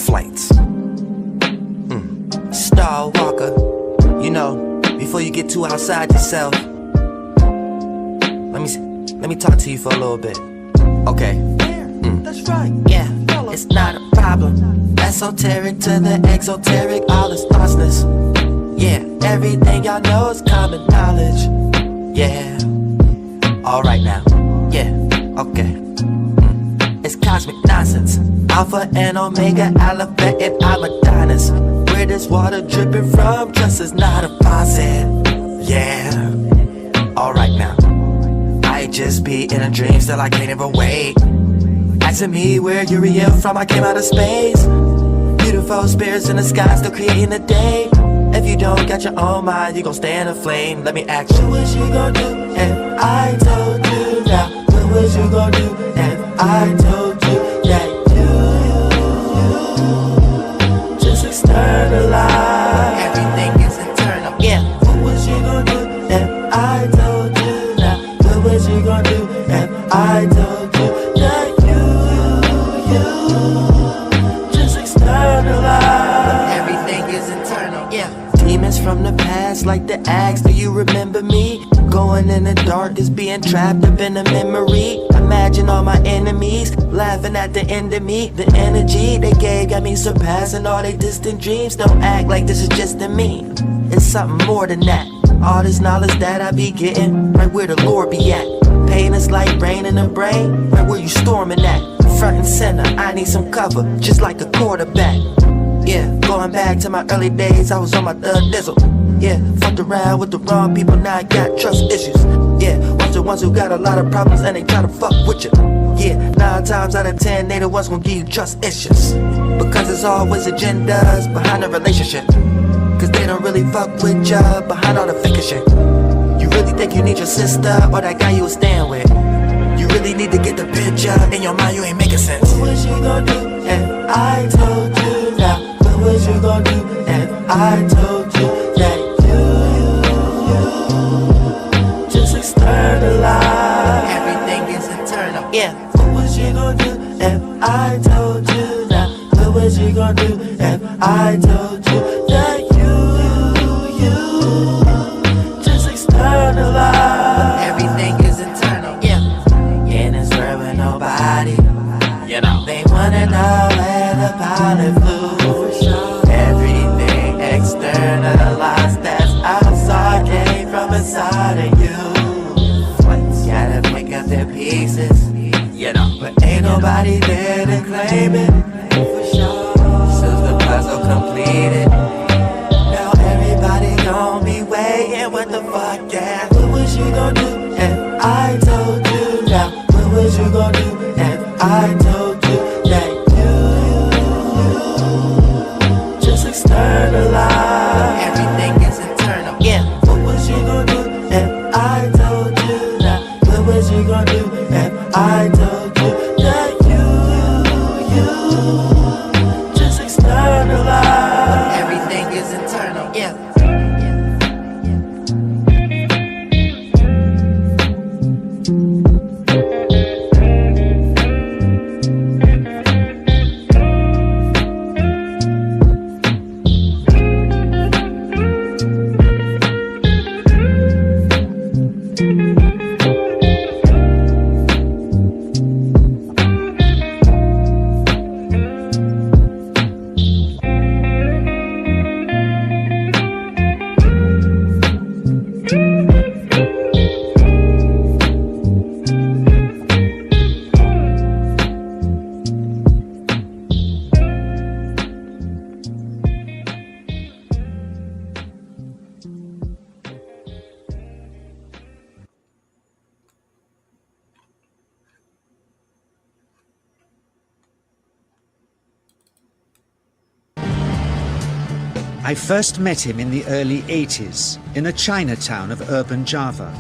flights. Star Walker, you know, before you get too outside yourself, let me talk to you for a little bit. Okay. That's right. Yeah, it's not a problem. Esoteric to the exoteric, all is thoughtless. Yeah, everything y'all know is common knowledge. Yeah. Alright now. Yeah, okay. It's cosmic nonsense. Alpha and Omega, Alphabet and I'm Adonis. Where this water dripping from, trust is not a faucet. Yeah. Alright now. I just be in a dream, still I can't ever wait. Asking me where Uriel from, I came out of space. Beautiful spirits in the sky, still creating the day. If you don't got your own mind, you gon' stay in a flame. Let me ask you, what you gon' do if I told you now? What was you gon' do if I told you that you just externalize? Everything is internal, yeah. What was you gon' do if I told you now? What was you gon' do if I told you that you just externalize? Everything is internal, yeah. Demons from the past like the axe, do you remember me? Going in the dark is being trapped up in a memory. Imagine all my enemies laughing at the end of me. The energy they gave got me surpassing all their distant dreams. Don't act like this is just a me. It's something more than that. All this knowledge that I be getting, right where the Lord be at. Pain is like rain in the brain, right where you storming at. Front and center, I need some cover, just like a quarterback. Yeah, going back to my early days, I was on my third dizzle. Yeah, fucked around with the wrong people, now I got trust issues. Yeah, watch the ones who got a lot of problems and they try to fuck with you. Yeah, 9 times out of 10, they the ones gonna give you trust issues. Because there's always agendas behind a relationship. Cause they don't really fuck with ya behind all the fake shit. You really think you need your sister or that guy you was staying with? You really need to get the picture, in your mind you ain't making sense. What was you gonna do if I told you now? What was you gonna do if I told you that you just externalize? Everything is internal, yeah. What was you gonna do if I told you now? What was you gonna do if I told you that you just externalize? Everything is internal, yeah. In this world with nobody, you know, they wanna know where the pilot flew. Everything externalized that's outside came from inside of you. Gotta pick up their pieces, you know, but ain't nobody there to claim it. Soon's the puzzle completed, now everybody gon' be waiting. What the fuck, yeah? What was you gon' do if I told you now? What was you gon' do if I told you that you just externalize? Everything is internal, yeah. What was you gon' do if I told you now? What was you gon' do if I told you that you just externalize? Everything is internal, yeah. I first met him in the early 80s in a Chinatown of urban Java.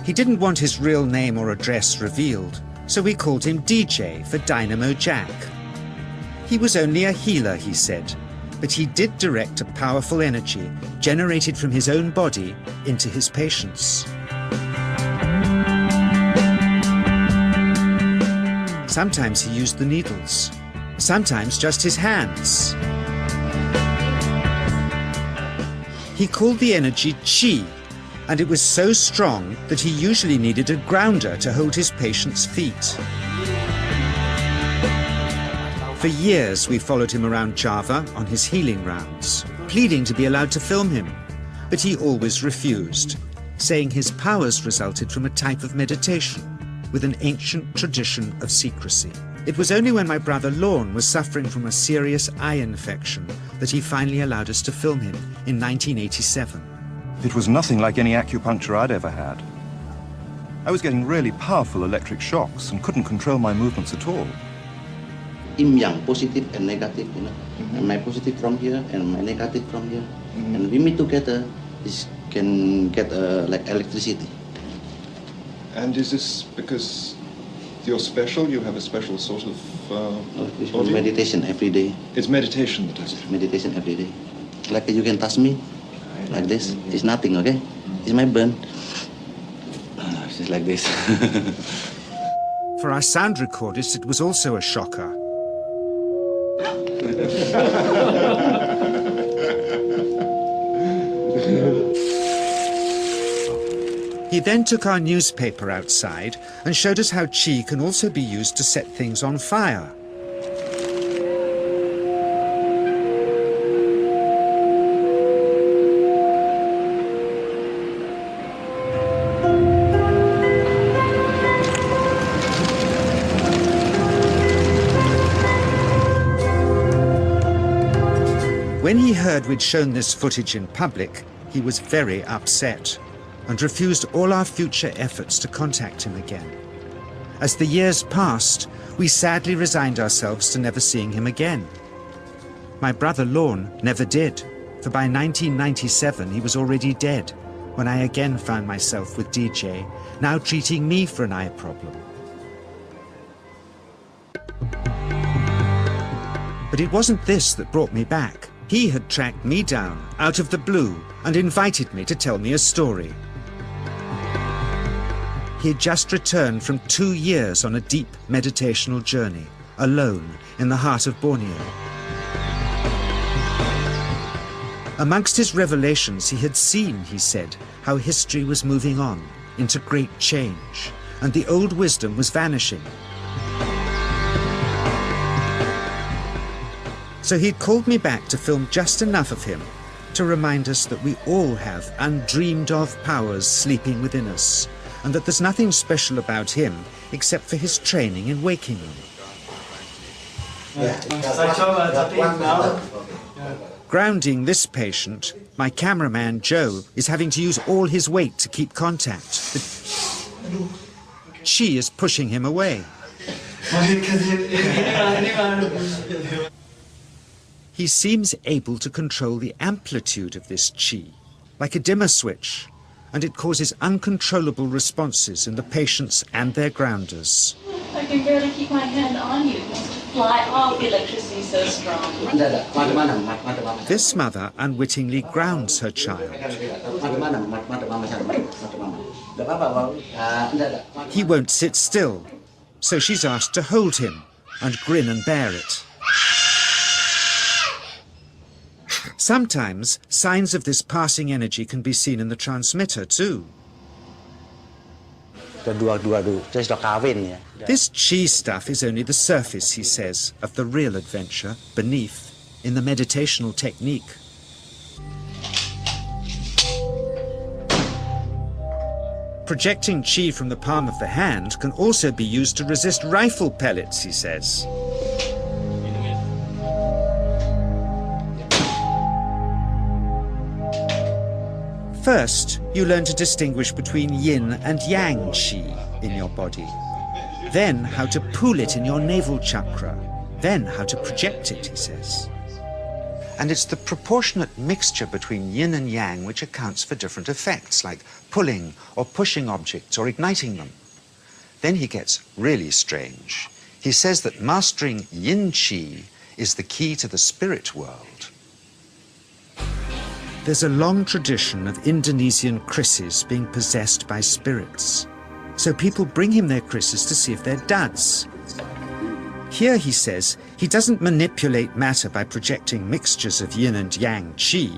He didn't want his real name or address revealed, so we called him DJ for Dynamo Jack. He was only a healer, he said, but he did direct a powerful energy generated from his own body into his patients. Sometimes he used the needles, sometimes just his hands. He called the energy Qi, and it was so strong that he usually needed a grounder to hold his patient's feet. For years we followed him around Java on his healing rounds, pleading to be allowed to film him, but he always refused, saying his powers resulted from a type of meditation with an ancient tradition of secrecy. It was only when my brother Lorne was suffering from a serious eye infection that he finally allowed us to film him in 1987. It was nothing like any acupuncture I'd ever had. I was getting really powerful electric shocks and couldn't control my movements at all. Yin yang, positive and negative, you know. And my positive from here and my negative from here. And we meet together, this can get like electricity. And is this because you're special? You have a special sort of It's meditation every day. It's meditation that does it. Meditation every day. Like you can touch me, like this. It's nothing, okay? It's my burn. It's just like this. For our sound recordist, it was also a shocker. He then took our newspaper outside and showed us how Qi can also be used to set things on fire. When he heard we'd shown this footage in public, he was very upset and refused all our future efforts to contact him again. As the years passed, we sadly resigned ourselves to never seeing him again. My brother Lorne never did, for by 1997 he was already dead, when I again found myself with DJ, now treating me for an eye problem. But it wasn't this that brought me back. He had tracked me down out of the blue and invited me to tell me a story. He had just returned from 2 years on a deep meditational journey, alone in the heart of Borneo. Amongst his revelations, he had seen, he said, how history was moving on into great change, and the old wisdom was vanishing. So he'd called me back to film just enough of him to remind us that we all have undreamed of powers sleeping within us, and that there's nothing special about him except for his training in waking them. Grounding this patient, my cameraman Joe is having to use all his weight to keep contact. But Qi is pushing him away. He seems able to control the amplitude of this Qi, like a dimmer switch, and it causes uncontrollable responses in the patients and their grounders. I can barely keep my hand on you. Fly off, the electricity is so strong. This mother unwittingly grounds her child. He won't sit still, so she's asked to hold him and grin and bear it. Sometimes signs of this passing energy can be seen in the transmitter too. This Qi stuff is only the surface, he says, of the real adventure beneath, in the meditational technique. Projecting Qi from the palm of the hand can also be used to resist rifle pellets, he says. First, you learn to distinguish between yin and yang Qi in your body. Then how to pool it in your navel chakra. Then how to project it, he says. And it's the proportionate mixture between yin and yang which accounts for different effects, like pulling or pushing objects or igniting them. Then he gets really strange. He says that mastering yin Qi is the key to the spirit world. There's a long tradition of Indonesian krisis being possessed by spirits. So people bring him their krisis to see if they're duds. Here, he says, he doesn't manipulate matter by projecting mixtures of yin and yang qi.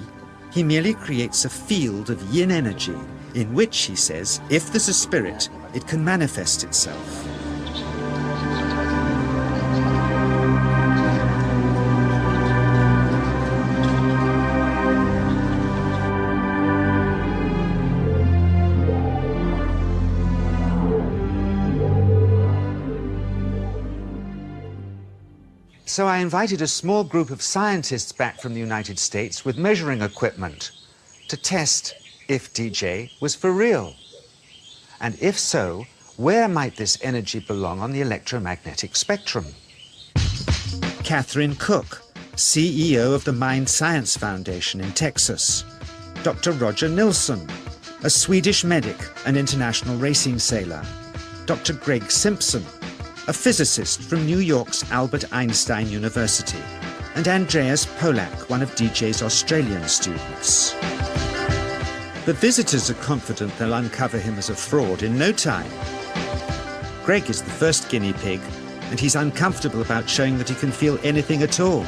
He merely creates a field of yin energy in which, he says, if there's a spirit, it can manifest itself. So I invited a small group of scientists back from the United States with measuring equipment to test if DJ was for real. And if so, where might this energy belong on the electromagnetic spectrum? Catherine Cook, CEO of the Mind Science Foundation in Texas. Dr. Roger Nilsson, a Swedish medic and international racing sailor. Dr. Greg Simpson, a physicist from New York's Albert Einstein University, and Andreas Polak, one of DJ's Australian students. The visitors are confident they'll uncover him as a fraud in no time. Greg is the first guinea pig, and he's uncomfortable about showing that he can feel anything at all.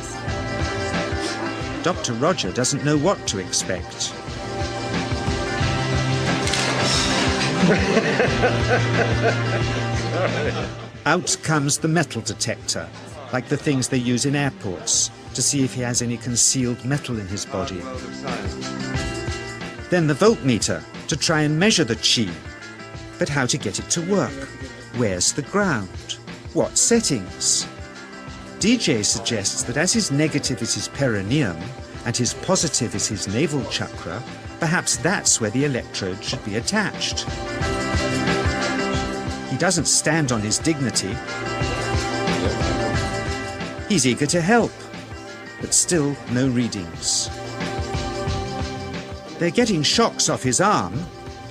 Dr. Roger doesn't know what to expect. Out comes the metal detector, like the things they use in airports, to see if he has any concealed metal in his body. Then the voltmeter, to try and measure the qi. But how to get it to work? Where's the ground? What settings? DJ suggests that as his negative is his perineum, and his positive is his navel chakra, perhaps that's where the electrode should be attached. He doesn't stand on his dignity. He's eager to help, but still no readings. They're getting shocks off his arm,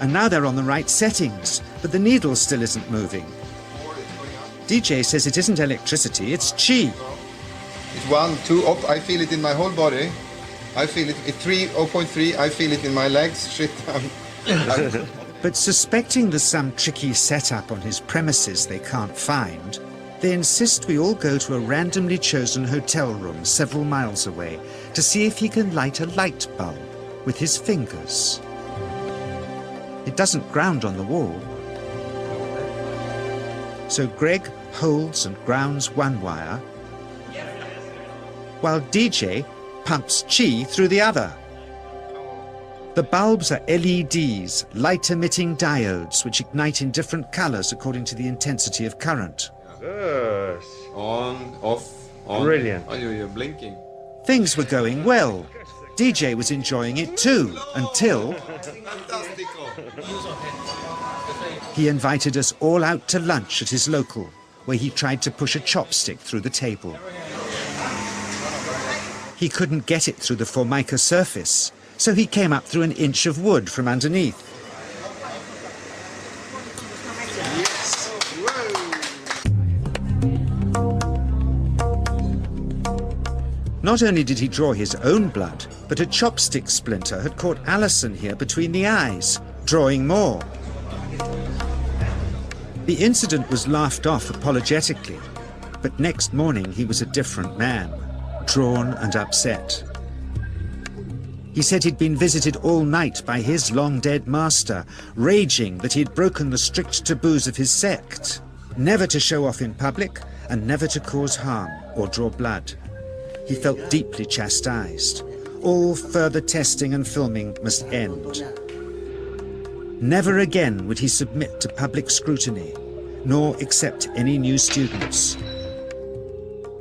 and now they're on the right settings, but the needle still isn't moving. DJ says it isn't electricity, it's qi. It's 1, 2, up. I feel it in my whole body. I feel it at 3, 0.3. I feel it in my legs. Shit. But suspecting there's some tricky setup on his premises they can't find, they insist we all go to a randomly chosen hotel room several miles away to see if he can light a light bulb with his fingers. It doesn't ground on the wall. So Greg holds and grounds one wire, while DJ pumps qi through the other. The bulbs are LEDs, light-emitting diodes, which ignite in different colors according to the intensity of current. Yes. On, off, on. Brilliant. Oh, you're blinking. Things were going well. DJ was enjoying it too, until he invited us all out to lunch at his local, where he tried to push a chopstick through the table. He couldn't get it through the formica surface, so he came up through an inch of wood from underneath. Not only did he draw his own blood, but a chopstick splinter had caught Alison here between the eyes, drawing more. The incident was laughed off apologetically, but next morning he was a different man, drawn and upset. He said he'd been visited all night by his long-dead master, raging that he'd broken the strict taboos of his sect, never to show off in public and never to cause harm or draw blood. He felt deeply chastised. All further testing and filming must end. Never again would he submit to public scrutiny, nor accept any new students.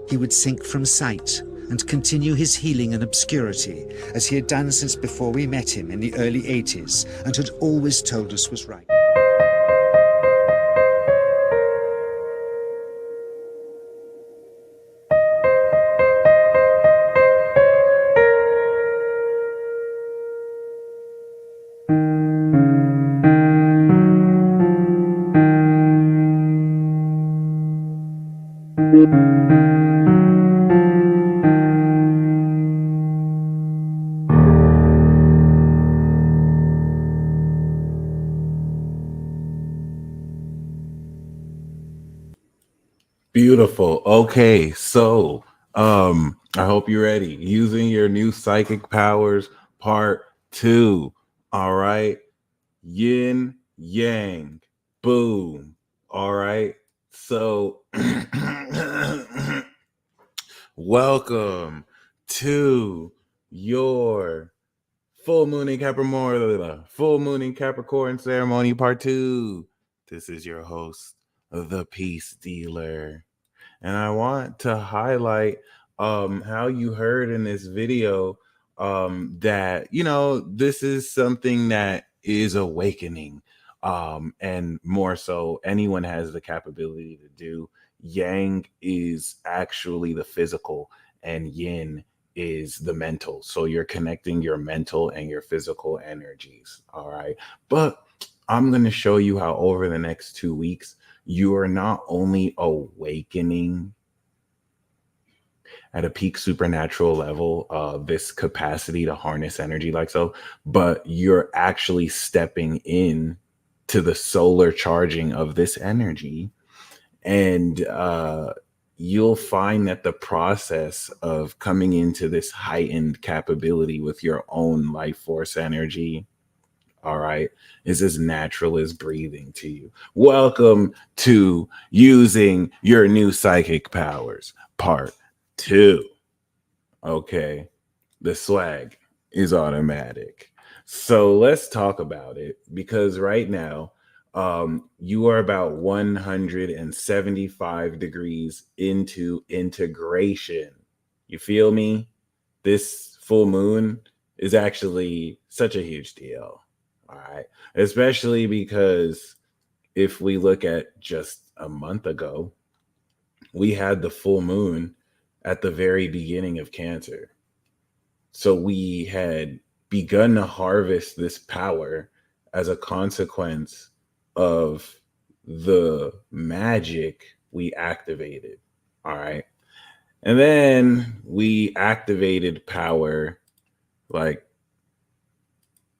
He would sink from sight and continue his healing in obscurity, as he had done since before we met him in the early 80s and had always told us was right. Beautiful. Okay, so I hope you're ready. Using your new psychic powers, part 2. All right. Yin yang. Boom. All right. So welcome to your full moon in Capricorn ceremony part 2. This is your host, the Peace Dealer. And I want to highlight how you heard in this video that, this is something that is awakening. And more so, anyone has the capability to do. Yang is actually the physical, and yin is the mental. So you're connecting your mental and your physical energies. All right. But I'm going to show you how over the next 2 weeks, you are not only awakening at a peak supernatural level, this capacity to harness energy like so, but you're actually stepping in to the solar charging of this energy. And you'll find that the process of coming into this heightened capability with your own life force energy, all right, is as natural as breathing to you. Welcome to using your new psychic powers, part 2. Okay, the swag is automatic. So let's talk about it, because right now, you are about 175 degrees into integration. You feel me? This full moon is actually such a huge deal. All right. Especially because if we look at just a month ago, we had the full moon at the very beginning of Cancer. So we had begun to harvest this power as a consequence of the magic we activated. All right. And then we activated power like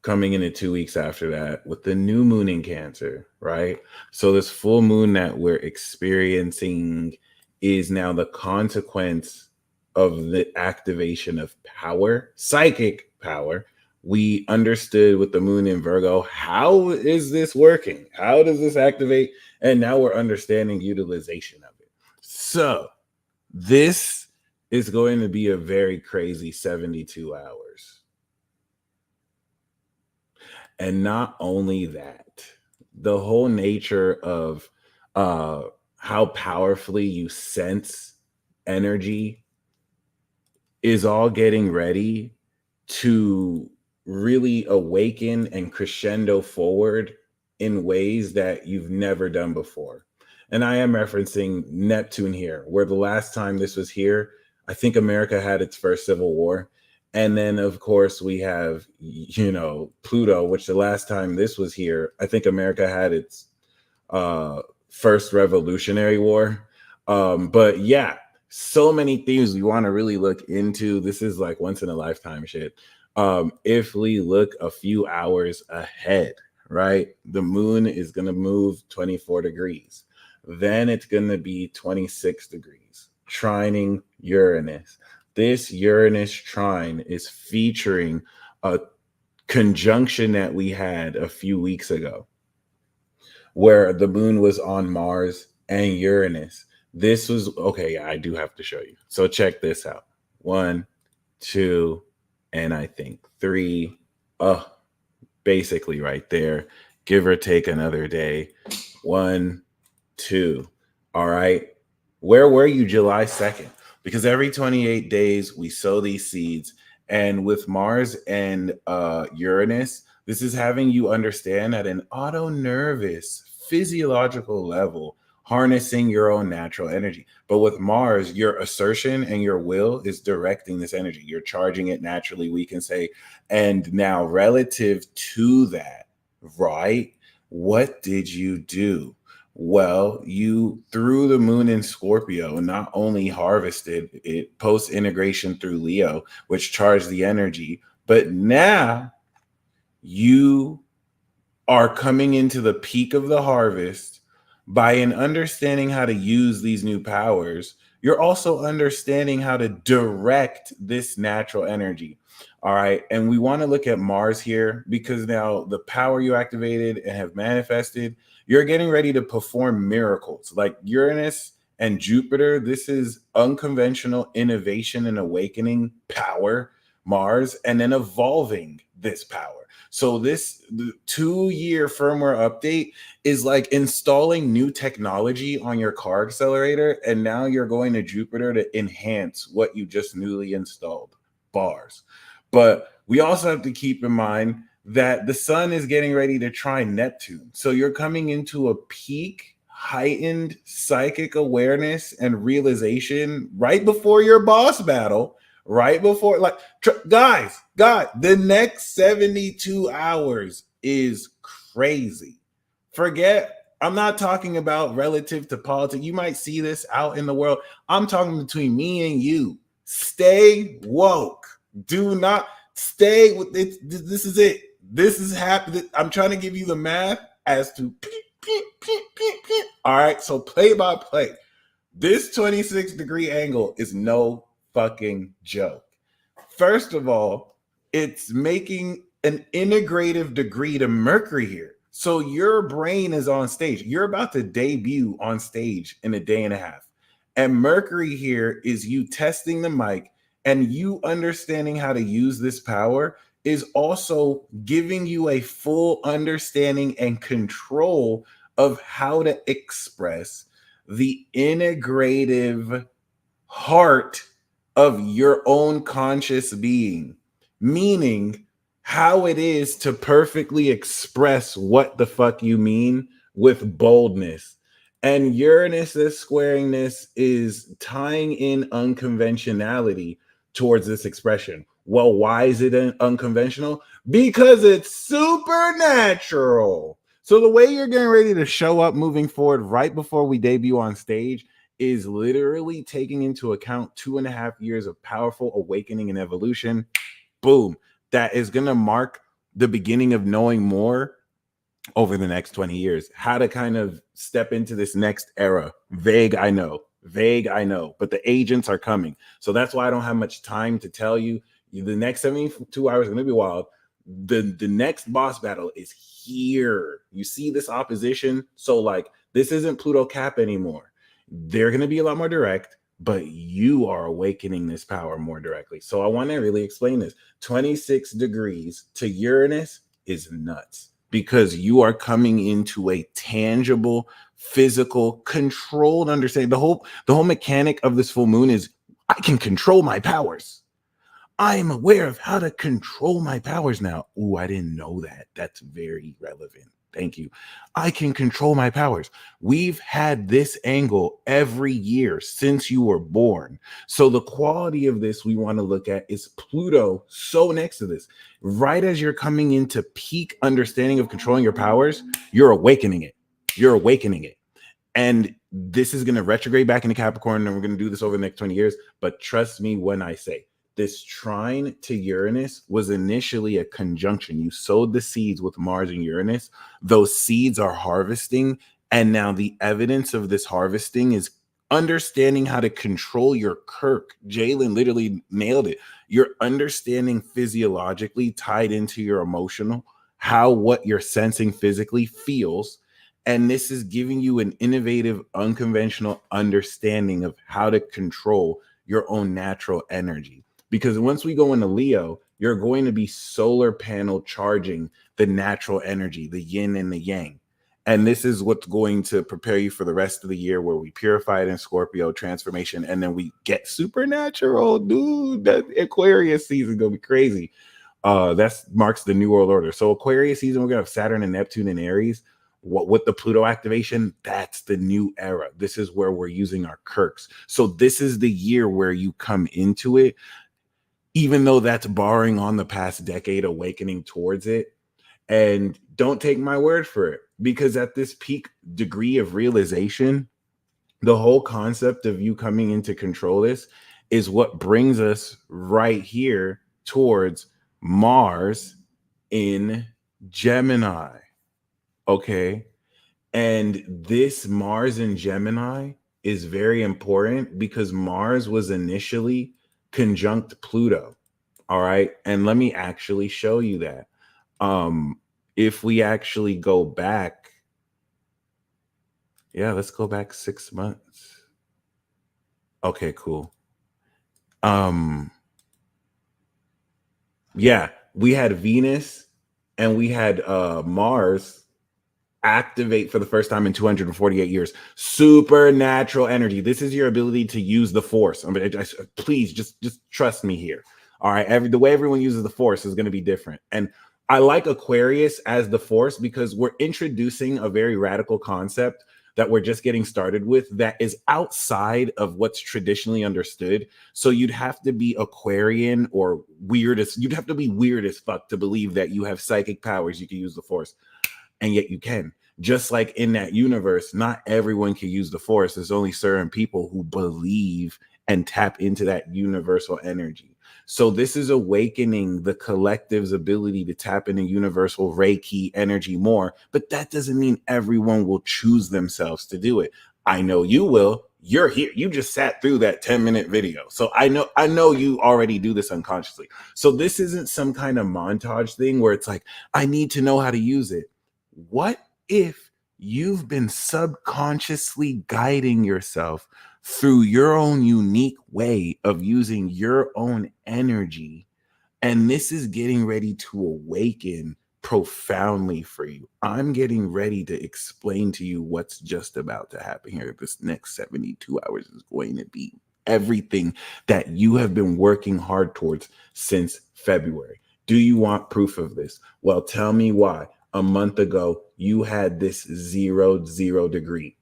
coming into 2 weeks after that with the new moon in Cancer, right? So this full moon that we're experiencing is now the consequence of the activation of power, psychic power. We understood with the moon in Virgo, how is this working? How does this activate? And now we're understanding utilization of it. So this is going to be a very crazy 72 hours. And not only that, the whole nature of how powerfully you sense energy is all getting ready to really awaken and crescendo forward in ways that you've never done before. And I am referencing Neptune here, where the last time this was here, I think America had its first civil war. And then, of course, we have, Pluto, which the last time this was here, I think America had its first Revolutionary War. But yeah, so many themes we want to really look into. This is like once in a lifetime shit. If we look a few hours ahead, right, the moon is going to move 24 degrees. Then it's going to be 26 degrees, trining Uranus. This Uranus trine is featuring a conjunction that we had a few weeks ago, where the moon was on Mars and Uranus. This was, okay, I do have to show you. So check this out. 1, 2, and I think 3. Basically right there. Give or take another day. 1, 2. All right. Where were you July 2nd? Because every 28 days we sow these seeds. And with Mars and Uranus, this is having you understand at an auto-nervous, physiological level, harnessing your own natural energy. But with Mars, your assertion and your will is directing this energy. You're charging it naturally, we can say. And now relative to that, right? What did you do? Well, you, through the moon in Scorpio, not only harvested it post integration through Leo, which charged the energy, but now you are coming into the peak of the harvest by an understanding how to use these new powers, you're also understanding how to direct this natural energy. All right. And we want to look at Mars here because now the power you activated and have manifested, you're getting ready to perform miracles like Uranus and Jupiter. This is unconventional innovation and awakening power, Mars, and then evolving this power. So this 2-year firmware update is like installing new technology on your car accelerator, and now you're going to Jupiter to enhance what you just newly installed. Bars. But we also have to keep in mind that the sun is getting ready to try Neptune. So you're coming into a peak heightened psychic awareness and realization right before your boss battle, right before, like, guys, God, the next 72 hours is crazy. Forget, I'm not talking about relative to politics. You might see this out in the world. I'm talking between me and you. Stay woke. Do not stay with it. This is it. This is happening. I'm trying to give you the math as to all right. So play by play. This 26-degree angle is no fucking joke. First of all, it's making an integrative degree to Mercury here. So your brain is on stage. You're about to debut on stage in a day and a half. And Mercury here is you testing the mic, and you understanding how to use this power is also giving you a full understanding and control of how to express the integrative heart of your own conscious being, meaning how it is to perfectly express what the fuck you mean with boldness. And Uranus's squaring this is tying in unconventionality towards this expression. Well, why is it unconventional? Because it's supernatural. So the way you're getting ready to show up moving forward right before we debut on stage is literally taking into account 2.5 years of powerful awakening and evolution. Boom. That is going to mark the beginning of knowing more over the next 20 years, how to kind of step into this next era. Vague, I know, but the agents are coming. So that's why I don't have much time to tell you. The next 72 hours are going to be wild. The next boss battle is here. You see this opposition. So like, this isn't Pluto Cap anymore. They're going to be a lot more direct, but you are awakening this power more directly. So I want to really explain this. 26 degrees to Uranus is nuts because you are coming into a tangible, physical, controlled understanding. The whole mechanic of this full moon is I can control my powers. I am aware of how to control my powers now. Ooh, I didn't know that. That's very relevant. Thank you. I can control my powers. We've had this angle every year since you were born. So the quality of this we want to look at is Pluto so next to this. Right as you're coming into peak understanding of controlling your powers, you're awakening it. You're awakening it. And this is going to retrograde back into Capricorn, and we're going to do this over the next 20 years. But trust me when I say, this trine to Uranus was initially a conjunction. You sowed the seeds with Mars and Uranus. Those seeds are harvesting. And now the evidence of this harvesting is understanding how to control your Kirk. Jalen literally nailed it. You're understanding physiologically tied into your emotional, how what you're sensing physically feels. And this is giving you an innovative, unconventional understanding of how to control your own natural energy. Because once we go into Leo, you're going to be solar panel charging the natural energy, the yin and the yang. And this is what's going to prepare you for the rest of the year where we purify it in Scorpio transformation. And then we get supernatural, dude. That Aquarius season is going to be crazy. That marks the New World Order. So Aquarius season, we're going to have Saturn and Neptune and Aries. What with the Pluto activation, that's the new era. This is where we're using our Kirks. So this is the year where you come into it. Even though that's borrowing on the past decade, awakening towards it. And don't take my word for it, because at this peak degree of realization, the whole concept of you coming in to control this is what brings us right here towards Mars in Gemini. Okay. And this Mars in Gemini is very important because Mars was initially conjunct Pluto. All right. And let me actually show you that. If we actually go back, yeah, let's go back 6 months. Okay, cool. Yeah, we had Venus and we had Mars activate for the first time in 248 years. Supernatural energy. This is your ability to use the force. I mean, please just trust me here. All right, the way everyone uses the force is going to be different. And I like Aquarius as the force because we're introducing a very radical concept that we're just getting started with that is outside of what's traditionally understood. So you'd have to be Aquarian or you'd have to be weird as fuck to believe that you have psychic powers, you can use the force. And yet you can. Just like in that universe, not everyone can use the force. There's only certain people who believe and tap into that universal energy. So this is awakening the collective's ability to tap into universal Reiki energy more, but that doesn't mean everyone will choose themselves to do it. I know you will. You're here. You just sat through that 10-minute video. So I know you already do this unconsciously. So this isn't some kind of montage thing where it's like, I need to know how to use it. What if you've been subconsciously guiding yourself through your own unique way of using your own energy, and this is getting ready to awaken profoundly for you? I'm getting ready to explain to you what's just about to happen here. This next 72 hours is going to be everything that you have been working hard towards since February. Do you want proof of this? Well, tell me why. A month ago, you had this 0 degree.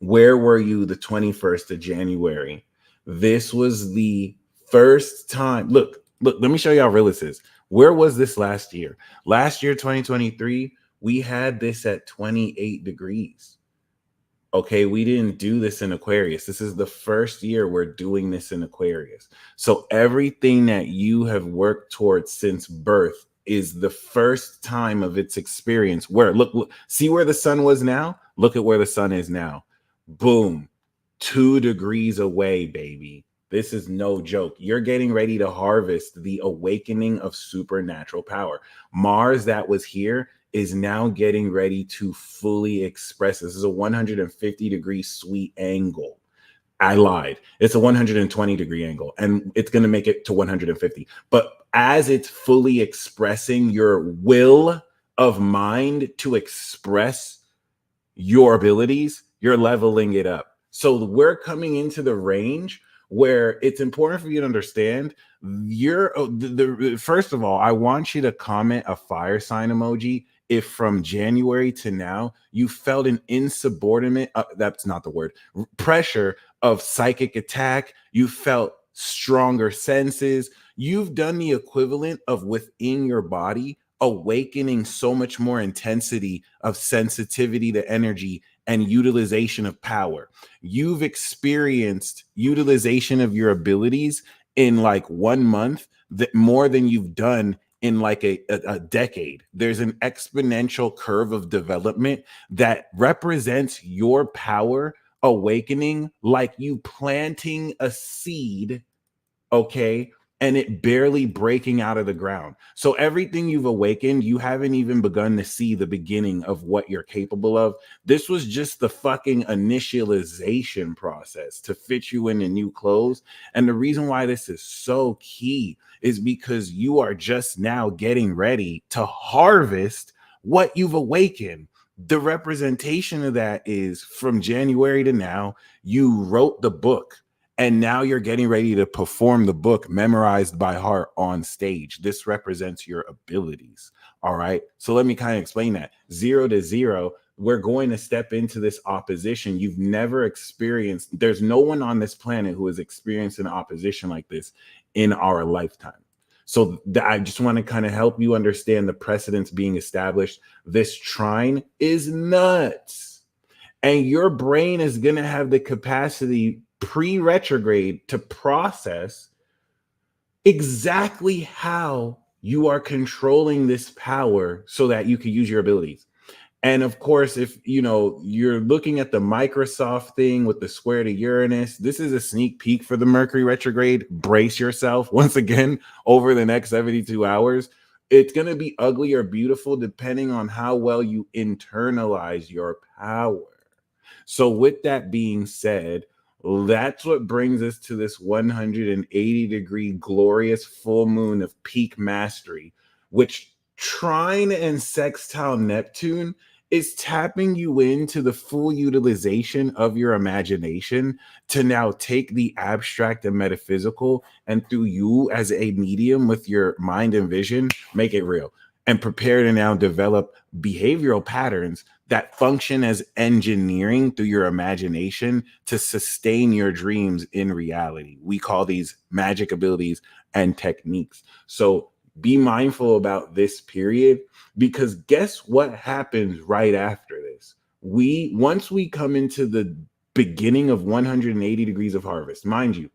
Where were you the 21st of January? This was the first time. Look, let me show you how real this is. Where was this last year? Last year, 2023, we had this at 28 degrees. Okay, we didn't do this in Aquarius. This is the first year we're doing this in Aquarius. So everything that you have worked towards since birth is the first time of its experience. Where look, see where the sun was now? Look at where the sun is now. Boom, 2 degrees away, baby. This is no joke. You're getting ready to harvest the awakening of supernatural power. Mars that was here is now getting ready to fully express. This is a 150-degree sweet angle. I lied. It's a 120-degree angle, and it's going to make it to 150. But as it's fully expressing your will of mind to express your abilities, you're leveling it up. So we're coming into the range where it's important for you to understand first of all, I want you to comment a fire sign emoji if from January to now you felt an insubordinate, that's not the word, pressure of psychic attack, you felt stronger senses, you've done the equivalent of within your body awakening so much more intensity of sensitivity to energy and utilization of power. You've experienced utilization of your abilities in like 1 month that more than you've done in like a decade. There's an exponential curve of development that represents your power awakening, like you planting a seed, okay, and it barely breaking out of the ground. So everything you've awakened, you haven't even begun to see the beginning of what you're capable of. This was just the fucking initialization process to fit you into new clothes. And the reason why this is so key is because you are just now getting ready to harvest what you've awakened. The representation of that is from January to now, you wrote the book. And now you're getting ready to perform the book memorized by heart on stage. This represents your abilities. All right. So let me kind of explain that. 0 to 0, we're going to step into this opposition you've never experienced. There's no one on this planet who has experienced an opposition like this in our lifetime. So I just want to kind of help you understand the precedents being established. This trine is nuts. And your brain is going to have the capacity pre-retrograde to process exactly how you are controlling this power so that you can use your abilities. And of course, if you know you're looking at the Microsoft thing with the square to Uranus, this is a sneak peek for the Mercury retrograde. Brace yourself once again over the next 72 hours. It's going to be ugly or beautiful depending on how well you internalize your power. So, with that being said, that's what brings us to this 180-degree glorious full moon of peak mastery, which trine and sextile Neptune is tapping you into the full utilization of your imagination to now take the abstract and metaphysical and through you as a medium with your mind and vision, make it real and prepare to now develop behavioral patterns that function as engineering through your imagination to sustain your dreams in reality. We call these magic abilities and techniques. So be mindful about this period, because guess what happens right after this? Once we come into the beginning of 180 degrees of harvest, mind you,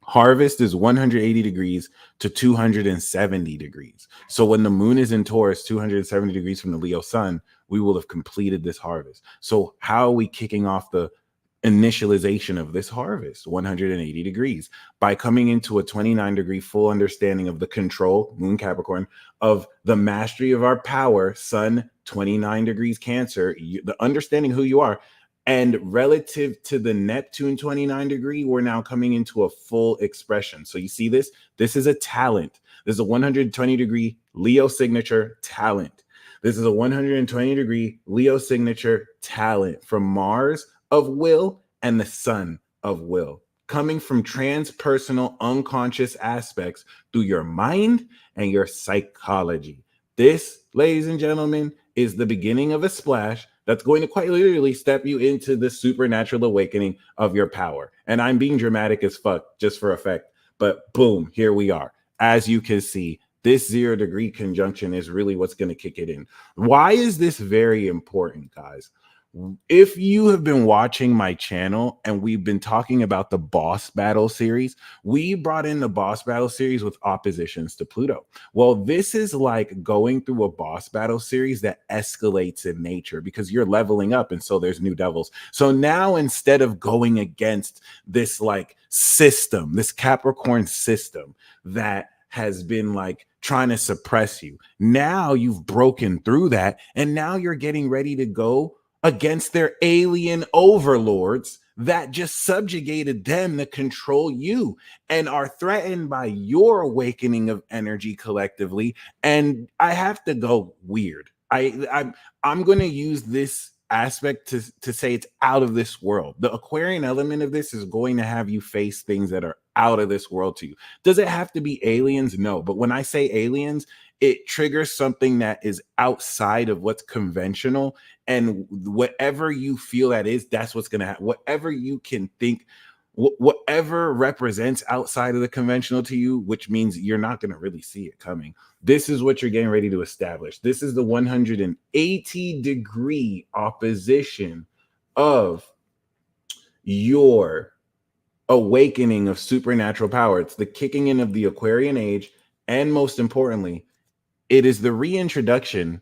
harvest is 180 degrees to 270 degrees. So when the moon is in Taurus, 270 degrees from the Leo sun, we will have completed this harvest. So how are we kicking off the initialization of this harvest? 180 degrees by coming into a 29-degree full understanding of the control, moon Capricorn, of the mastery of our power, sun 29 degrees Cancer, the understanding who you are. And relative to the Neptune 29 degree, we're now coming into a full expression. So you see this? This is a talent. This is a 120 degree Leo signature talent. This is a 120 degree Leo signature talent from Mars of will and the sun of will, coming from transpersonal unconscious aspects through your mind and your psychology. This, ladies and gentlemen, is the beginning of a splash that's going to quite literally step you into the supernatural awakening of your power. And I'm being dramatic as fuck just for effect, but boom, here we are. As you can see, this 0-degree conjunction is really what's going to kick it in. Why is this very important, guys? If you have been watching my channel and we've been talking about the boss battle series, we brought in the boss battle series with oppositions to Pluto. Well, this is like going through a boss battle series that escalates in nature because you're leveling up and so there's new devils. So now instead of going against this like system, this Capricorn system that has been like trying to suppress you, now you've broken through that and now you're getting ready to go against their alien overlords that just subjugated them to control you and are threatened by your awakening of energy collectively. And I have to go weird. I'm going to use this aspect to say it's out of this world. The Aquarian element of this is going to have you face things that are out of this world to you. Does it have to be aliens? No. But when I say aliens, it triggers something that is outside of what's conventional. And whatever you feel that is, that's what's going to happen. Whatever you can think, whatever represents outside of the conventional to you, which means you're not going to really see it coming. This is what you're getting ready to establish. This is the 180-degree opposition of your awakening of supernatural power. It's the kicking in of the Aquarian age. And most importantly, it is the reintroduction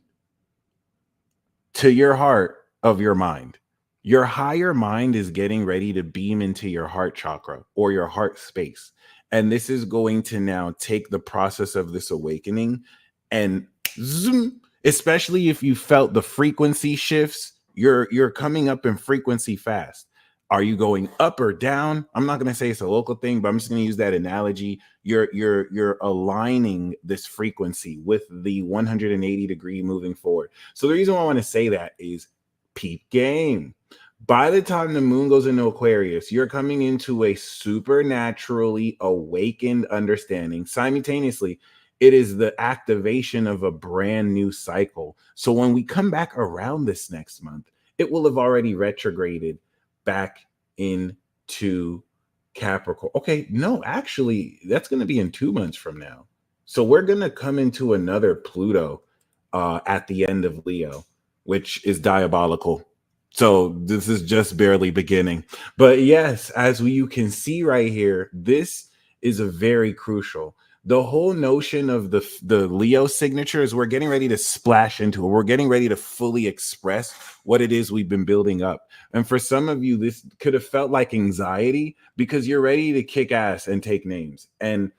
to your heart of your mind. Your higher mind is getting ready to beam into your heart chakra or your heart space. And this is going to now take the process of this awakening and zoom, especially if you felt the frequency shifts, you're coming up in frequency fast. Are you going up or down? I'm not going to say it's a local thing, but I'm just going to use that analogy. You're aligning this frequency with the 180-degree moving forward. So the reason why I want to say that is peep game. By the time the moon goes into Aquarius, you're coming into a supernaturally awakened understanding. Simultaneously, it is the activation of a brand new cycle. So when we come back around this next month, it will have already retrograded back into Capricorn. Okay, no, actually, that's going to be in 2 months from now. So we're going to come into another Pluto at the end of Leo, which is diabolical. So this is just barely beginning. But yes, as you can see right here, this is a very crucial. The whole notion of the Leo signature is we're getting ready to splash into it. We're getting ready to fully express what it is we've been building up. And for some of you, this could have felt like anxiety because you're ready to kick ass and take names. And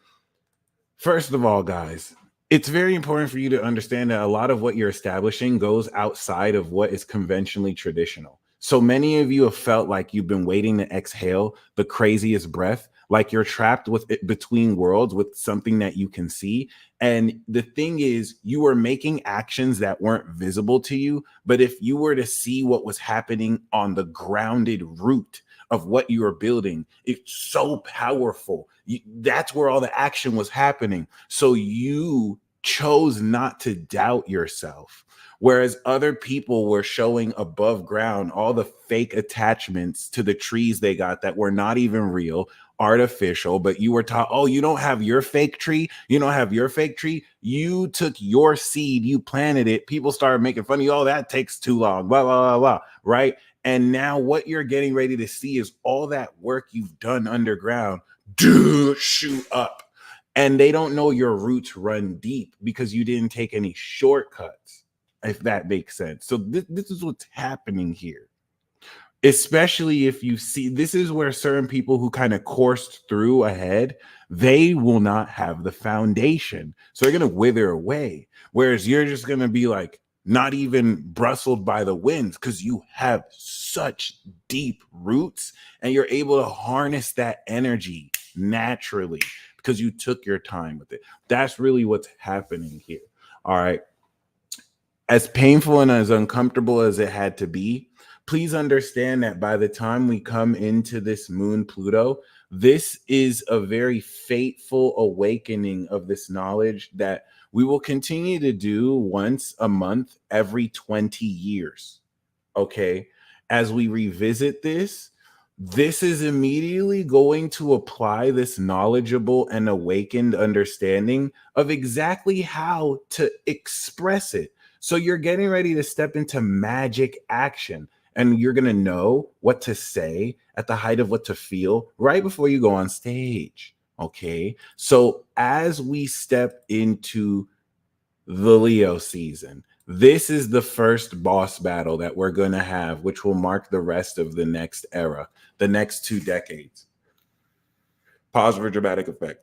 first of all, guys, it's very important for you to understand that a lot of what you're establishing goes outside of what is conventionally traditional. So many of you have felt like you've been waiting to exhale the craziest breath, like you're trapped with it between worlds with something that you can see. And the thing is, you are making actions that weren't visible to you. But if you were to see what was happening on the grounded root of what you are building, it's so powerful. That's where all the action was happening. So you chose not to doubt yourself. Whereas other people were showing above ground all the fake attachments to the trees they got that were not even real, artificial, but you were taught, oh, you don't have your fake tree. You don't have your fake tree. You took your seed, you planted it. People started making fun of you. Oh, that takes too long, blah, blah, blah, blah, right? And now what you're getting ready to see is all that work you've done underground, shoot up. And they don't know your roots run deep because you didn't take any shortcuts, if that makes sense. So this is what's happening here. Especially if you see, this is where certain people who kind of coursed through ahead, they will not have the foundation. So they're going to wither away. Whereas you're just going to be like, not even bristled by the winds because you have such deep roots and you're able to harness that energy naturally because you took your time with it. That's really what's happening here. All right. As painful and as uncomfortable as it had to be, please understand that by the time we come into this moon Pluto, this is a very fateful awakening of this knowledge that we will continue to do once a month every 20 years. Okay. As we revisit this, this is immediately going to apply this knowledgeable and awakened understanding of exactly how to express it. So you're getting ready to step into magic action. And you're going to know what to say at the height of what to feel right before you go on stage. Okay. So as we step into the Leo season, this is the first boss battle that we're going to have, which will mark the rest of the next era, the next 2 decades. Pause for dramatic effect.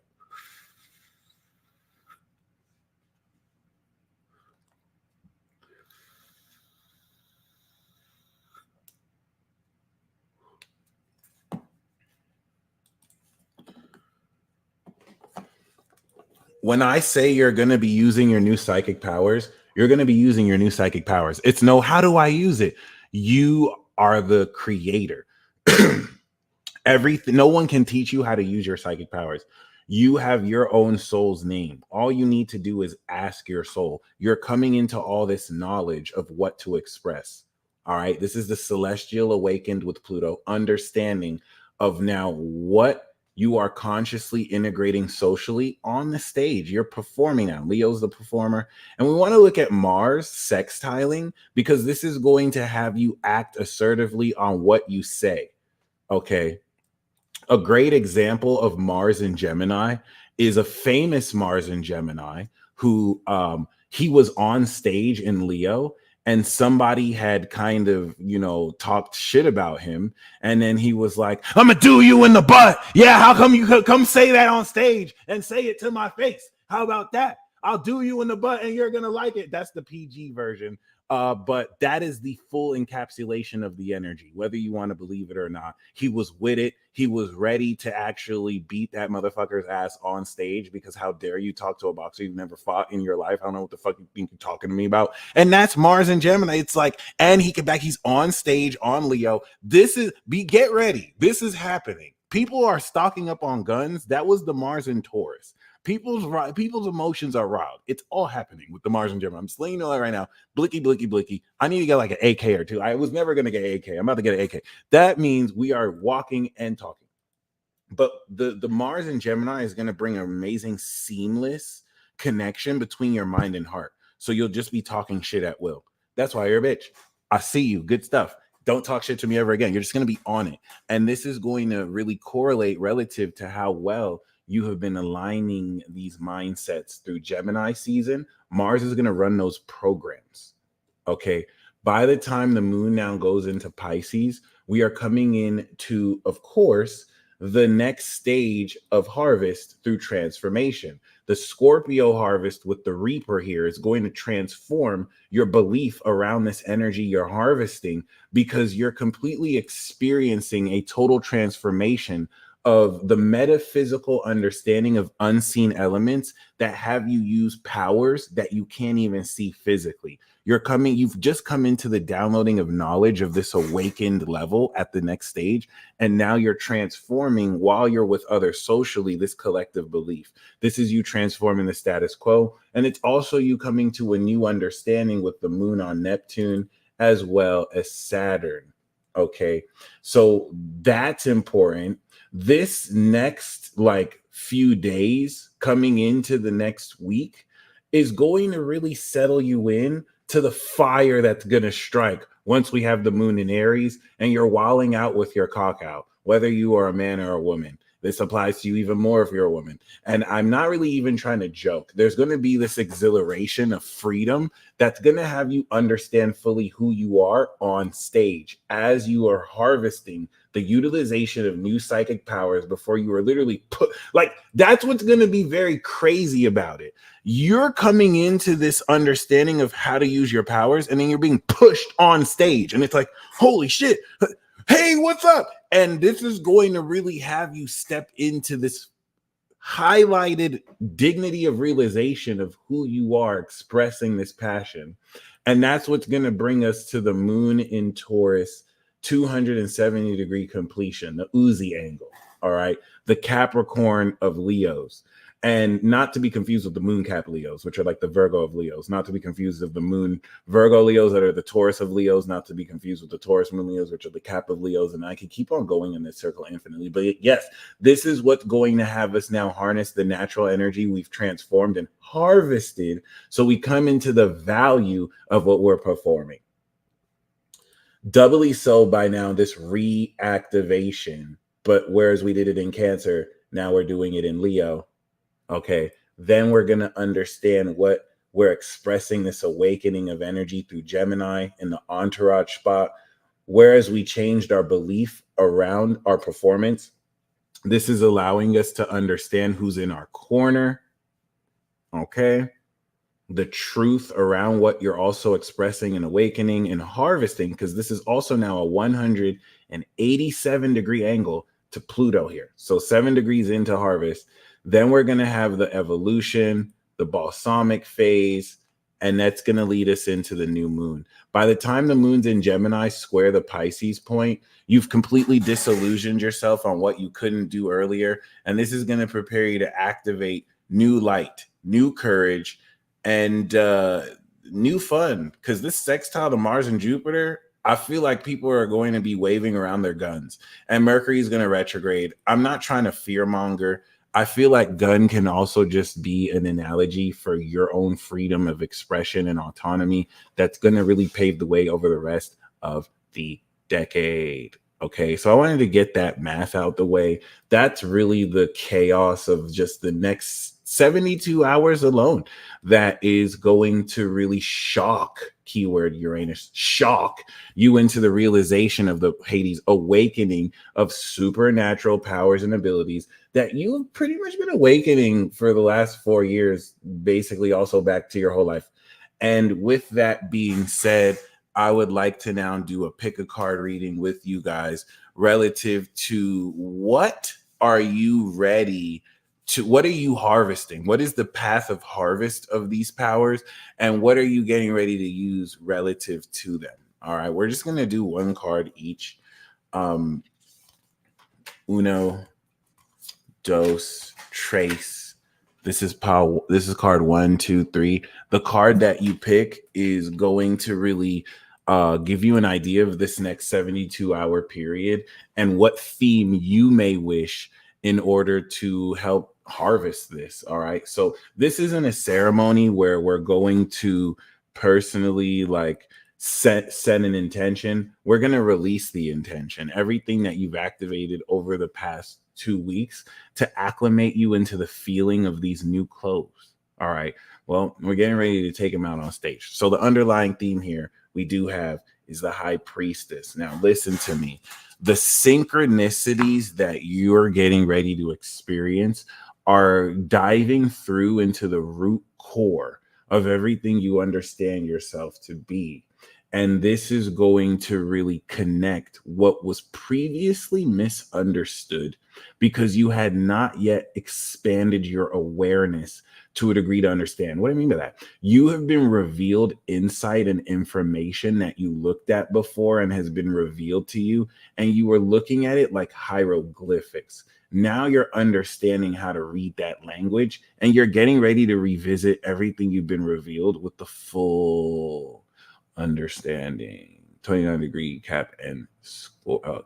When I say you're going to be using your new psychic powers, you're going to be using your new psychic powers. It's no, how do I use it? You are the creator. Everything, no one can teach you how to use your psychic powers. You have your own soul's name. All you need to do is ask your soul. You're coming into all this knowledge of what to express. All right. This is the celestial awakened with Pluto, understanding of now what you are consciously integrating socially on the stage. You're performing now. Leo's the performer. And we want to look at Mars sextiling because this is going to have you act assertively on what you say. Okay. A great example of Mars in Gemini is a famous Mars in Gemini who he was on stage in Leo and somebody had kind of, talked shit about him. And then he was like, I'm gonna do you in the butt. Yeah, how come you could come say that on stage and say it to my face? How about that? I'll do you in the butt and you're gonna like it. That's the PG version. But that is the full encapsulation of the energy, whether you want to believe it or not. He was with it. He was ready to actually beat that motherfucker's ass on stage because how dare you talk to a boxer you've never fought in your life? I don't know what the fuck you think you're talking to me about. And that's Mars and Gemini. It's like, and he can back, he's on stage on Leo. Get ready. This is happening. People are stocking up on guns. That was the Mars and Taurus. People's emotions are riled. It's all happening with the Mars and Gemini. I'm just letting you know that right now. Blicky, blicky, blicky. I need to get like an AK or two. I was never going to get an AK. I'm about to get an AK. That means we are walking and talking. But the Mars and Gemini is going to bring an amazing seamless connection between your mind and heart. So you'll just be talking shit at will. That's why you're a bitch. I see you. Good stuff. Don't talk shit to me ever again. You're just going to be on it. And this is going to really correlate relative to how well you have been aligning these mindsets through Gemini season, Mars is going to run those programs. Okay. By the time the moon now goes into Pisces, we are coming in to, of course, the next stage of harvest through transformation. The Scorpio harvest with the Reaper here is going to transform your belief around this energy you're harvesting, because you're completely experiencing a total transformation of the metaphysical understanding of unseen elements that have you use powers that you can't even see physically. You've just come into the downloading of knowledge of this awakened level at the next stage. And now you're transforming while you're with others socially, this collective belief. This is you transforming the status quo. And it's also you coming to a new understanding with the moon on Neptune as well as Saturn. Okay. So that's important. This next few days coming into the next week is going to really settle you in to the fire that's going to strike once we have the moon in Aries and you're walling out with your cock out, whether you are a man or a woman. This applies to you even more if you're a woman. And I'm not really even trying to joke. There's going to be this exhilaration of freedom that's going to have you understand fully who you are on stage as you are harvesting the utilization of new psychic powers before you are literally put. That's what's going to be very crazy about it. You're coming into this understanding of how to use your powers, and then you're being pushed on stage. And it's like, holy shit. Hey, what's up? And this is going to really have you step into this highlighted dignity of realization of who you are expressing this passion. And that's what's going to bring us to the moon in Taurus, 270-degree completion, the Uzi angle. All right. The Capricorn of Leos. And not to be confused with the moon cap Leos, which are like the Virgo of Leos, not to be confused with the moon Virgo Leos that are the Taurus of Leos, not to be confused with the Taurus moon Leos, which are the cap of Leos. And I can keep on going in this circle infinitely. But yes, this is what's going to have us now harness the natural energy we've transformed and harvested. So we come into the value of what we're performing. Doubly so by now, this reactivation. But whereas we did it in Cancer, now we're doing it in Leo. Okay, then we're going to understand what we're expressing, this awakening of energy through Gemini in the entourage spot. Whereas we changed our belief around our performance, this is allowing us to understand who's in our corner. Okay, the truth around what you're also expressing and awakening and harvesting, because this is also now a 187-degree angle to Pluto here. So 7 degrees into harvest. Then we're going to have the evolution, the balsamic phase, and that's going to lead us into the new moon. By the time the moon's in Gemini square the Pisces point, you've completely disillusioned yourself on what you couldn't do earlier. And this is going to prepare you to activate new light, new courage, and new fun. Because this sextile to Mars and Jupiter, I feel like people are going to be waving around their guns. And Mercury is going to retrograde. I'm not trying to fearmonger. I feel like gun can also just be an analogy for your own freedom of expression and autonomy that's going to really pave the way over the rest of the decade. Okay, so I wanted to get that math out the way. That's really the chaos of just the next 72 hours alone that is going to really shock, keyword Uranus, shock you into the realization of the Hades awakening of supernatural powers and abilities that you've pretty much been awakening for the last 4 years, basically also back to your whole life. And with that being said, I would like to now do a pick a card reading with you guys relative to what are you ready to, what are you harvesting? What is the path of harvest of these powers? And what are you getting ready to use relative to them? All right, we're just going to do one card each. Uno, dos, tres. This is card 1, 2, 3. The card that you pick is going to really give you an idea of this next 72-hour period and what theme you may wish in order to help harvest this. All right. So this isn't a ceremony where we're going to personally set an intention. We're going to release the intention. Everything that you've activated over the past 2 weeks to acclimate you into the feeling of these new clothes. All right. Well, we're getting ready to take him out on stage. So the underlying theme here we do have is the high priestess. Now, listen to me. The synchronicities that you're getting ready to experience are diving through into the root core of everything you understand yourself to be. And this is going to really connect what was previously misunderstood because you had not yet expanded your awareness to a degree to understand. What do I mean by that? You have been revealed insight and information that you looked at before and has been revealed to you, and you were looking at it like hieroglyphics. Now you're understanding how to read that language, and you're getting ready to revisit everything you've been revealed with the full understanding. 29-degree Cap and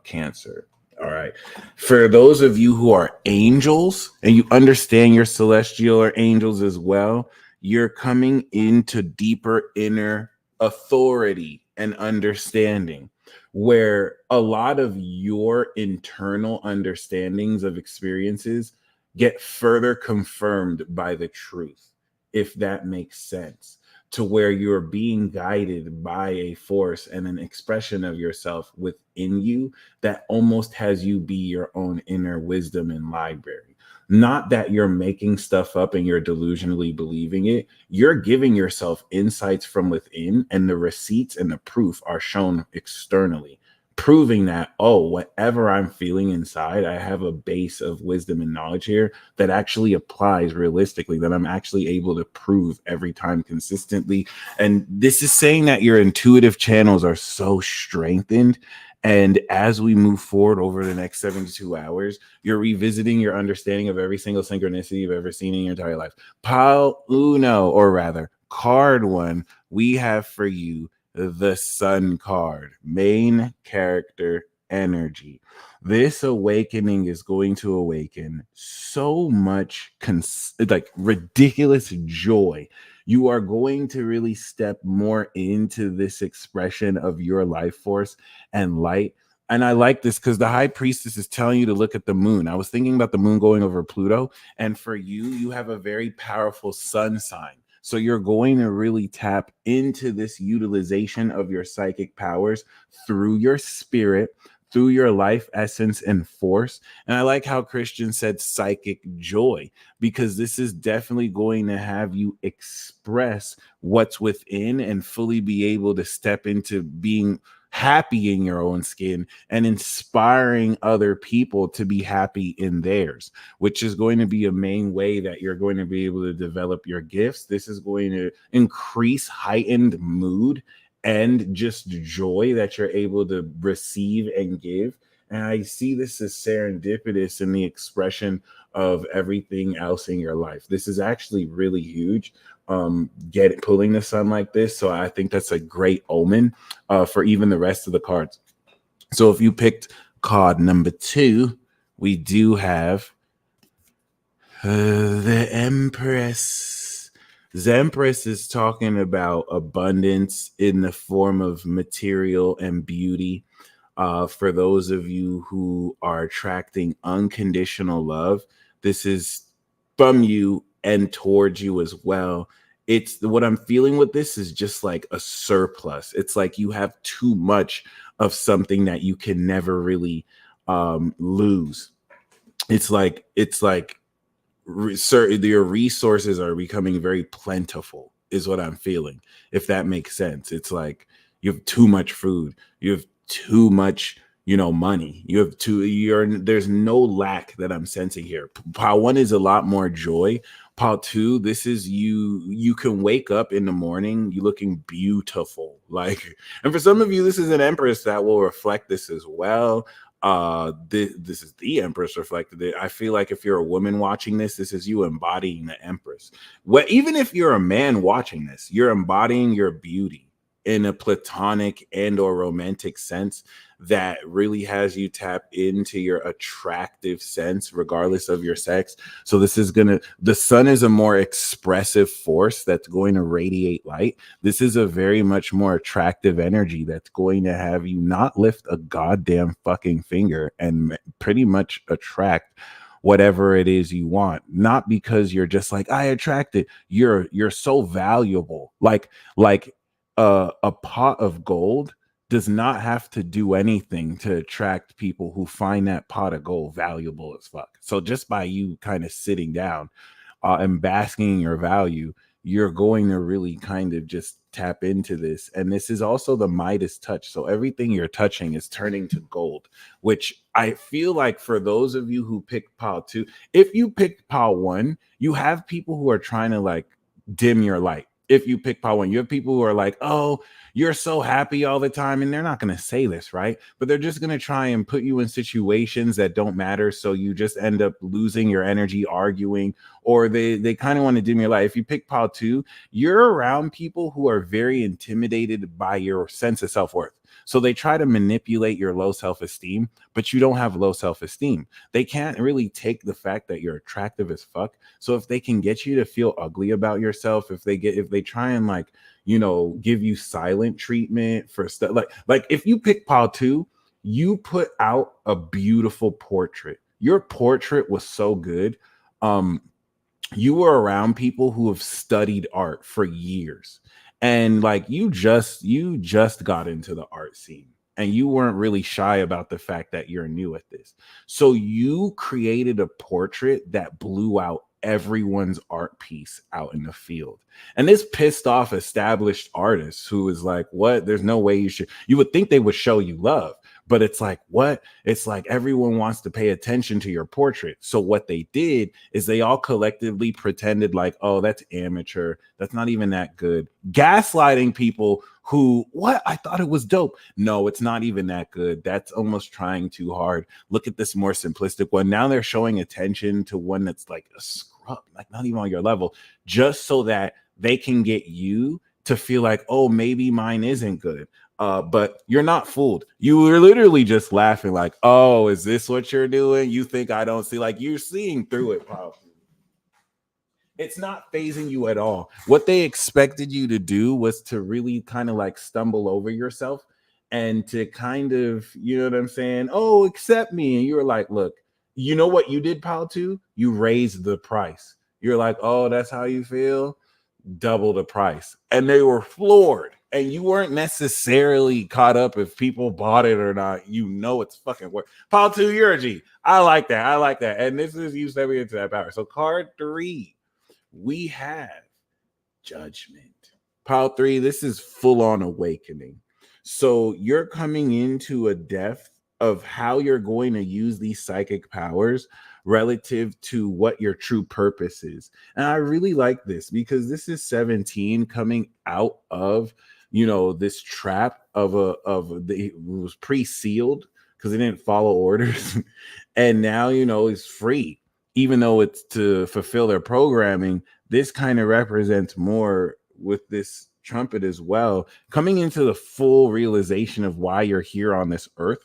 Cancer. All right. For those of you who are angels and you understand your celestial or angels as well, you're coming into deeper inner authority and understanding, where a lot of your internal understandings of experiences get further confirmed by the truth, if that makes sense, to where you're being guided by a force and an expression of yourself within you that almost has you be your own inner wisdom and library. Not that you're making stuff up and you're delusionally believing it. You're giving yourself insights from within, and the receipts and the proof are shown externally, proving that, oh, whatever I'm feeling inside, I have a base of wisdom and knowledge here that actually applies realistically, that I'm actually able to prove every time consistently. And this is saying that your intuitive channels are so strengthened. And as we move forward over the next 72 hours, you're revisiting your understanding of every single synchronicity you've ever seen in your entire life. Pile uno, or rather, card one, we have for you the Sun card, main character energy. This awakening is going to awaken so much like ridiculous joy. You are going to really step more into this expression of your life force and light. And I like this because the high priestess is telling you to look at the moon. I was thinking about the moon going over Pluto, and for you, you have a very powerful sun sign. So you're going to really tap into this utilization of your psychic powers through your spirit, through your life essence and force. And I like how Christian said psychic joy, because this is definitely going to have you express what's within and fully be able to step into being happy in your own skin and inspiring other people to be happy in theirs, which is going to be a main way that you're going to be able to develop your gifts. This is going to increase heightened mood and just joy that you're able to receive and give. And I see this as serendipitous in the expression of everything else in your life. This is actually really huge. Pulling the sun like this. So I think that's a great omen for even the rest of the cards. So if you picked card number 2, we do have the Empress. The Empress is talking about abundance in the form of material and beauty. For those of you who are attracting unconditional love, this is from you and towards you as well. It's what I'm feeling with this is just like a surplus. It's like you have too much of something that you can never really lose. It's like your resources are becoming very plentiful is what I'm feeling, if that makes sense. It's like you have too much food, you have too much money, there's no lack that I'm sensing here. Pile 1 is a lot more joy. Pile 2, this is you can wake up in the morning, you looking beautiful, and for some of you, this is an Empress that will reflect this as well. This is the Empress reflected. I feel like if you're a woman watching this is you embodying the Empress. Even if you're a man watching this, you're embodying your beauty in a platonic and or romantic sense that really has you tap into your attractive sense regardless of your sex. So this is the sun is a more expressive force that's going to radiate light. This is a very much more attractive energy that's going to have you not lift a goddamn fucking finger and pretty much attract whatever it is you want, not because you're just like, I attract it. You're so valuable. Like a pot of gold does not have to do anything to attract people who find that pot of gold valuable as fuck. So just by you kind of sitting down and basking in your value, you're going to really kind of just tap into this. And this is also the Midas touch. So everything you're touching is turning to gold, which I feel like for those of you who picked Pile 2, if you picked Pile 1, you have people who are trying to like dim your light. If you pick Pile 1, you have people who are like, oh, you're so happy all the time. And they're not going to say this, right? But they're just going to try and put you in situations that don't matter. So you just end up losing your energy arguing, or they kind of want to dim your light. If you pick Pile 2, you're around people who are very intimidated by your sense of self-worth. So they try to manipulate your low self-esteem, but you don't have low self-esteem. They can't really take the fact that you're attractive as fuck. So if they can get you to feel ugly about yourself, if they try and like, you know, give you silent treatment for stuff like if you pick Pile 2, you put out a beautiful portrait. Your portrait was so good. You were around people who have studied art for years. And like you just got into the art scene and you weren't really shy about the fact that you're new at this. So you created a portrait that blew out everyone's art piece out in the field. And this pissed off established artists who was like, what? There's no way you would think they would show you love. But it's like, what? It's like everyone wants to pay attention to your portrait. So what they did is they all collectively pretended like, oh, that's amateur. That's not even that good. Gaslighting people who, what? I thought it was dope. No, it's not even that good. That's almost trying too hard. Look at this more simplistic one. Now they're showing attention to one that's like a scrub, like not even on your level, just so that they can get you to feel like, oh, maybe mine isn't good. But you're not fooled. You were literally just laughing like, oh, is this what you're doing? You think I don't see? Like you're seeing through it, probably. It's not phasing you at all. What they expected you to do was to really kind of like stumble over yourself and to kind of, you know what I'm saying? Oh, accept me. And you were like, look, you know what you did, Pile 2? You raised the price. You're like, oh, that's how you feel? Double the price. And they were floored. And you weren't necessarily caught up if people bought it or not. You know it's fucking work. Pile 2, you're a G. I like that. I like that. And this is you stepping into that power. So card 3, we have Judgment. Pile 3, this is full on awakening. So you're coming into a depth of how you're going to use these psychic powers relative to what your true purpose is. And I really like this because this is 17 coming out of, you know, this trap it was pre-sealed because it didn't follow orders. And now, you know, it's free, even though it's to fulfill their programming. This kind of represents more with this trumpet as well, coming into the full realization of why you're here on this earth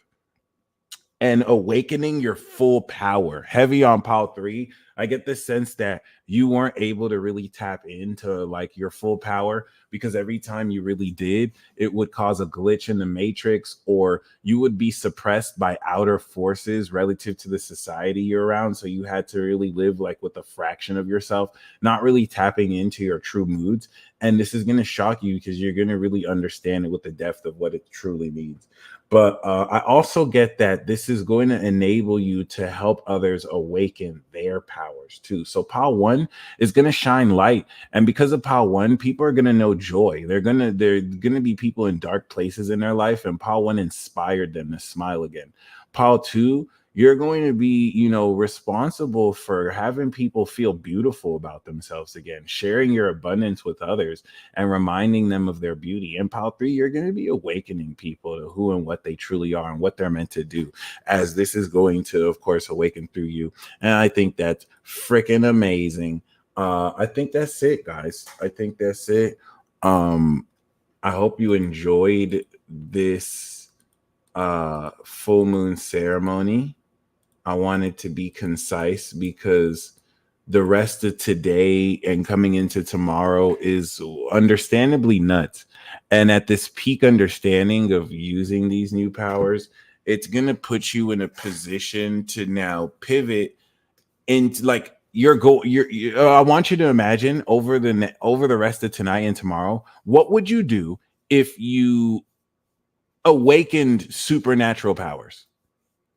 and awakening your full power. Heavy on Pile 3, I get the sense that you weren't able to really tap into like your full power because every time you really did, it would cause a glitch in the matrix, or you would be suppressed by outer forces relative to the society you're around. So you had to really live like with a fraction of yourself, not really tapping into your true moods. And this is going to shock you because you're going to really understand it with the depth of what it truly means. But I also get that this is going to enable you to help others awaken their powers too. So Pile 1 is going to shine light. And because of Pile 1, people are going to know joy. They're going to be people in dark places in their life. And Pile 1 inspired them to smile again. Pile 2, you're going to be, you know, responsible for having people feel beautiful about themselves again, sharing your abundance with others and reminding them of their beauty. And Pile 3, you're going to be awakening people to who and what they truly are and what they're meant to do, as this is going to, of course, awaken through you. And I think that's freaking amazing. I think that's it, guys. I think that's it. I hope you enjoyed this full moon ceremony. I wanted to be concise because the rest of today and coming into tomorrow is understandably nuts. And at this peak understanding of using these new powers, it's going to put you in a position to now pivot into like I want you to imagine over the rest of tonight and tomorrow, what would you do if you awakened supernatural powers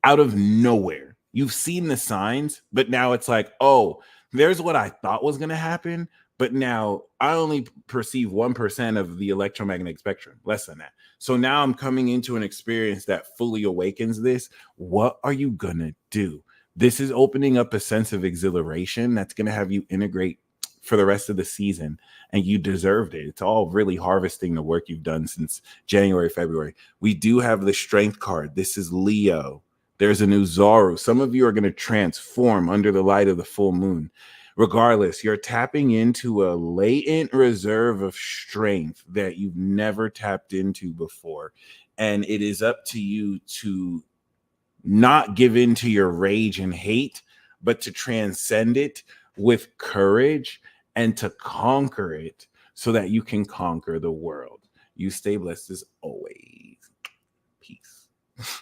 out of nowhere? You've seen the signs, but now it's like, oh, there's what I thought was going to happen, but now I only perceive 1% of the electromagnetic spectrum, less than that. So now I'm coming into an experience that fully awakens this. What are you going to do? This is opening up a sense of exhilaration that's going to have you integrate for the rest of the season, and you deserved it. It's all really harvesting the work you've done since January, February. We do have the strength card. This is Leo. There's a new Zaru. Some of you are going to transform under the light of the full moon. Regardless, you're tapping into a latent reserve of strength that you've never tapped into before. And it is up to you to not give in to your rage and hate, but to transcend it with courage and to conquer it so that you can conquer the world. You stay blessed as always. Peace.